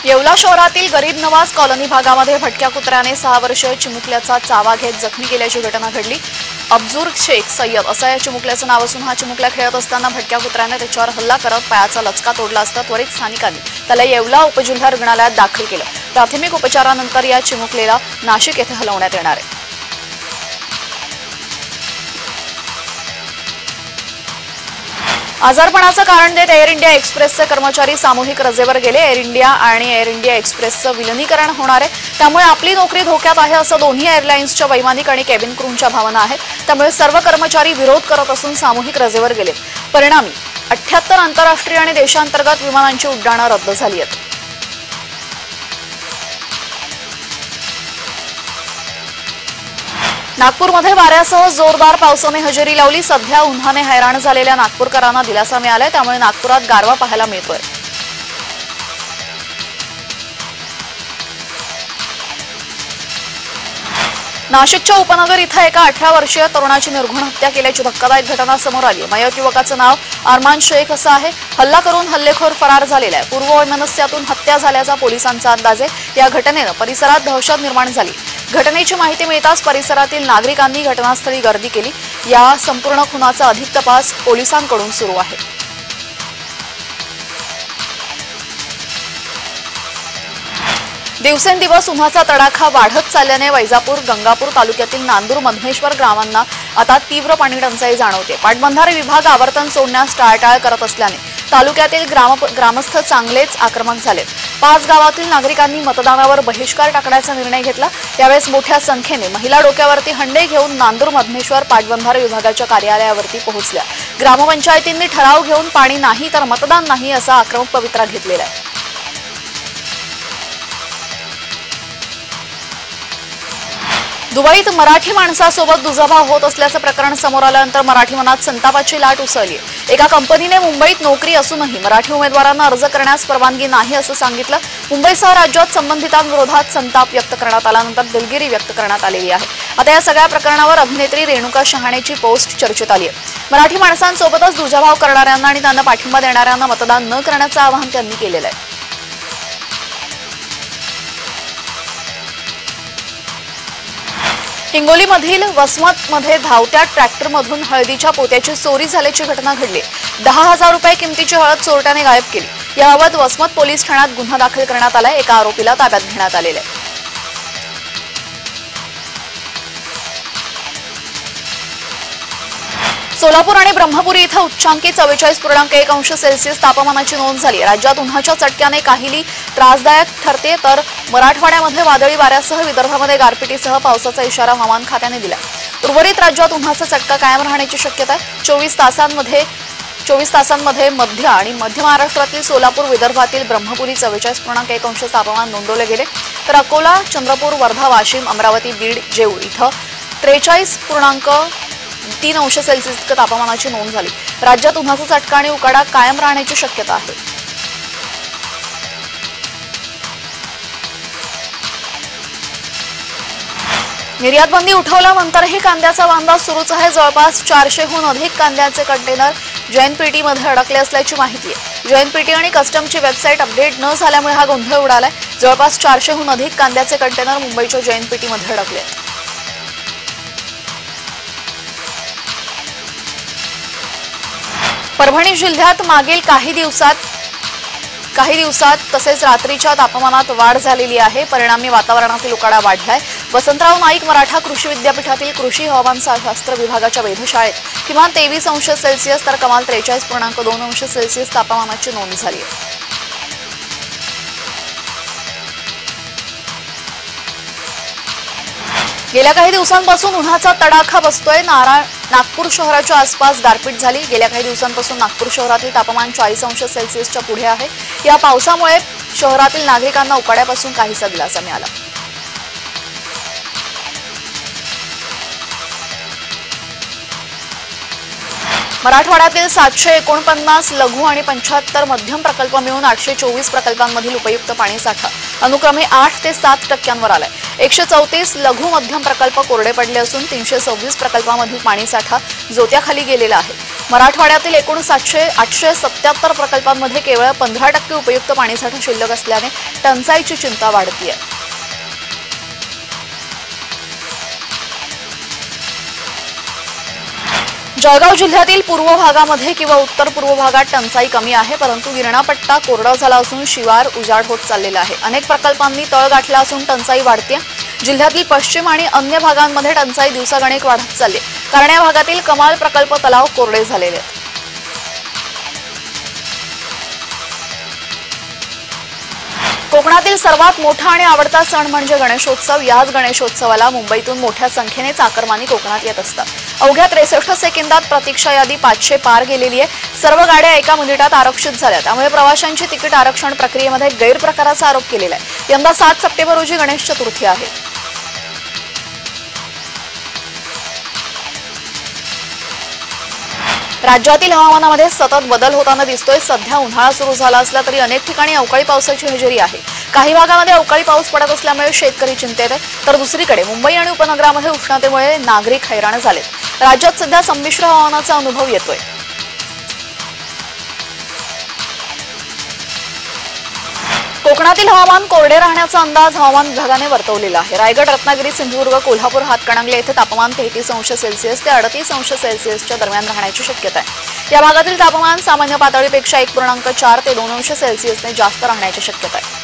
येवला शहरातील गरीब नवाज कॉलनी भागामध्ये भटक्या कुत्र्याने 6 वर्षीय चिमुकल्याचा चावा घेत जखमी केल्याची घटना घडली। अब्दुल शेख सय्यद असं या चिमुकल्याचं नाव असून हा चिमुकल्या खेळत असताना भटक्या कुत्र्याने त्याच्यावर हल्ला करत पायाचा लचका तोडला असता त्वरित स्थानिकांनी त्याला येवला उपजिल्हा रुग्णालयात दाखल केलं। प्राथमिक उपचारानंतर या चिमुकलेला नाशिक येथे हलवण्यात येणार आहे। आजारपणाचं कारण देत एअर इंडिया एक्सप्रेसचे कर्मचारी सामूहिक रजेवर गेले। एअर इंडिया आणि एअर इंडिया एक्सप्रेसचं विलीनीकरण होणार आहे, त्यामुळे आपली नोकरी धोक्यात आहे असं दोन्ही एअरलाइन्सच्या वैमानिक आणि केबिन क्रूच्या भावना आहेत। त्यामुळे सर्व कर्मचारी विरोध करत असून सामूहिक रजेवर गेले। परिणामी 78 आंतरराष्ट्रीय आणि देशांतर्गत विमानांची उड्डाणं रद्द झाली आहेत। नागपूरमध्ये वाऱ्यासह जोरदार पावसाने हजेरी लावली। सध्या उन्हाने हैराण झालेल्या नागपूरकरांना दिलासा मिळालाय, त्यामुळे नागपुरात गारवा पाहायला मिळतोय। नाशिकच्या उपनगर इथं एका 18 वर्षीय तरुणाची निर्घृण हत्या केल्याची धक्कादायक घटना समोर आली आहे। मयत युवकाचं नाव अरमान शेख असं आहे। हल्ला करून हल्लेखोर फरार झालेला आहे। पूर्ववैमनस्यातून हत्या झाल्याचा पोलिसांचा अंदाज आहे। या घटनेनं परिसरात दहशत निर्माण झाली। घटनेची माहिती मिळताच परिसरातील नागरिकांनी घटनास्थळी गर्दी केली। या संपूर्ण खुनाचा अधिक तपास पोलिसांकडून सुरू आहे। दिवसेंदिवस उन्हाचा तडाखा वाढत चालल्याने वैजापूर गंगापूर तालुक्यातील नांदूर मधमेश्वर गावांना आता तीव्र पाणी टंचाई जाणवते। पाटबंधारे विभाग आवर्तन सोडण्यास टाळाटाळ करत असल्याने तालुक्यातील ग्रामस्थ चांगलेच आक्रमक झालेत। 5 गावातील नागरिकांनी मतदानावर बहिष्कार टाकण्याचा निर्णय घेतला। यावेळेस मोठ्या संख्येने महिला डोक्यावरती हंडे घेऊन नांदूर मधमेश्वर पाटबंधारे विभागाच्या कार्यालयावरती पोहोचल्या। ग्रामपंचायतींनी ठराव घेऊन पाणी नाही तर मतदान नाही असा आक्रमक पवित्रा घेतलेला आहे। दुबईत मराठी माणसासोबत दुजाभाव होत असल्याचं प्रकरण समोर आल्यानंतर मराठी मनात संतापाची लाट उसळली। एका कंपनीने मुंबईत नोकरी असूनही मराठी उमेदवारांना अर्ज करण्यास परवानगी नाही असं सांगितलं। मुंबईसह राज्यात संबंधितांविरोधात संताप व्यक्त करण्यात आल्यानंतर दिलगिरी व्यक्त करण्यात आलेली आहे। आता या सगळ्या प्रकरणावर अभिनेत्री रेणुका शहाणेची पोस्ट चर्चेत आली आहे। मराठी माणसांसोबतच दुजाभाव करणाऱ्यांना आणि त्यांना पाठिंबा देणाऱ्यांना मतदान न करण्याचं आवाहन त्यांनी केलेलं आहे। हिंगोलीमधील वसमतमध्ये धावत्या ट्रॅक्टरमधून हळदीच्या पोत्याची चोरी झाल्याची घटना घडली। 10,000 रुपये किमतीची हळद चोरट्याने गायब केली। याबाबत वसमत पोलीस ठाण्यात गुन्हा दाखल करण्यात आलाय। एका आरोपीला ताब्यात घेण्यात आलेलं आहे। सोलापूर आणि ब्रह्मपुरी इथं उच्चांकी 44.1°C तापमानाची नोंद झाली। राज्यात उन्हाच्या चटक्याने काहीली त्रासदायक ठरते, तर मराठवाड्यामध्ये वादळी वाऱ्यासह विदर्भामध्ये गारपिटीसह पावसाचा इशारा हवामान खात्याने दिला। उर्वरित राज्यात उन्हाचा चटका कायम राहण्याची शक्यता आहे। 24 तासांमध्ये मध्य आणि मध्य महाराष्ट्रातील सोलापूर, विदर्भातील ब्रह्मपुरी 44.1 तापमान नोंदवले गेले, तर अकोला, चंद्रपूर, वर्धा, वाशिम, अमरावती, बीड, जेऊर इथं 43.3°C तापमानाची नोंद झाली। राज्यात उन्हाचा चटका आणि उकाडा कायम राहण्याची शक्यता आहे। निर्यात बंदी उठवल्यानंतरही कांद्याचा वांदा सुरूच आहे। जवळपास 400हून अधिक कांद्याचे कंटेनर जैनपेटीमध्ये अडकले असल्याची माहिती आहे। जैनपेटी आणि कस्टमची वेबसाईट अपडेट न झाल्यामुळे हा गोंधळ उडालाय। जवळपास 400हून अधिक कांद्याचे कंटेनर मुंबईच्या जैनपेटीमध्ये अडकले आहेत। परभणी जिल्ह्यात मागील काही दिवसात तसेच रात्रीच्या तापमानात वाढ झालेली आहे। परिणामी वातावरणातील उकाडा वाढलाय। वसंतराव नाईक मराठा कृषी विद्यापीठातील कृषी हवामानशास्त्र विभागाच्या वेधशाळेत किमान 23°C तर कमाल 43.2°C तापमानाची नोंद झाली आहे। गेल्या काही दिवसांपासून उन्हाचा तडाखा बसतोय। नागपूर शहराच्या आसपास गारपीट झाली। गेल्या काही दिवसांपासून नागपूर शहरातील तापमान 40°C पुढे आहे। या पावसामुळे शहरातील नागरिकांना उकाड्यापासून काहीसा दिलासा मिळाला। मराठवाड्यातील 749 लघु आणि 75 मध्यम प्रकल्प मिळून 824 प्रकल्पांमधील उपयुक्त पाणीसाठा अनुक्रमे 8 ते 7% आलाय। 134 लघु मध्यम प्रकल्प कोरडे पडले असून 326 प्रकल्पांमधील पाणीसाठा जोत्याखाली गेलेला आहे। मराठवाड्यातील एकूण 877 प्रकल्पांमध्ये केवळ 15% उपयुक्त पाणीसाठा शिल्लक असल्याने टंचाईची चिंता वाढतीये। जळगाव जिल्ह्यातील पूर्व भागामध्ये किंवा उत्तर पूर्व भागात टंचाई कमी आहे, परंतु गिरणा पट्टा कोरडा झाला असून शिवार उजाड होत चाललेला आहे। अनेक प्रकल्पांनी तळ गाठला असून टंचाई वाढते। जिल्ह्यातील पश्चिम आणि अन्य भागांमध्ये टंचाई दिवसागणिक वाढत चालली, कारण या भागातील कमाल प्रकल्प तलाव कोरडे झालेले आहेत। कोकणातील सर्वात मोठा आणि आवडता सण म्हणजे गणेशोत्सव। याच गणेशोत्सवाला मुंबईतून मोठ्या संख्येने चाकरमानी कोकणात येत असतात। अवघ्या 63 सेकंदात प्रतीक्षा यादी 500 पार गेलेली आहे। सर्व गाड्या एका मिनिटात आरक्षित झाल्या, त्यामुळे प्रवाशांची तिकीट आरक्षण प्रक्रियेमध्ये गैरप्रकाराचा आरोप केलेला आहे। यंदा 7 सप्टेंबर रोजी गणेश चतुर्थी आहे। राज्यातील हवामानामध्ये सतत बदल होताना दिसतोय। सध्या उन्हाळा सुरू झाला असला तरी अनेक ठिकाणी अवकाळी पावसाची हजेरी आहे। काही भागामध्ये अवकाळी पाऊस पडत असल्यामुळे शेतकरी चिंतेत आहेत, तर दुसरीकडे मुंबई आणि उपनगरामध्ये उष्णतेमुळे नागरिक हैराण झालेत। राज्यात सध्या संमिश्र हवामानाचा अनुभव येतोय। कोकणातील हवामान कोरडे राहण्याचा अंदाज हवामान विभागाने वर्तवलेला आहे। रायगड, रत्नागिरी, सिंधुदुर्ग, कोल्हापूर, हातकणंगले येथे तापमान 33°C ते 38°C दरम्यान राहण्याची शक्यता आहे। या भागातील तापमान सामान्य पातळीपेक्षा 1.4 ते 2°C जास्त राहण्याची शक्यता आहे।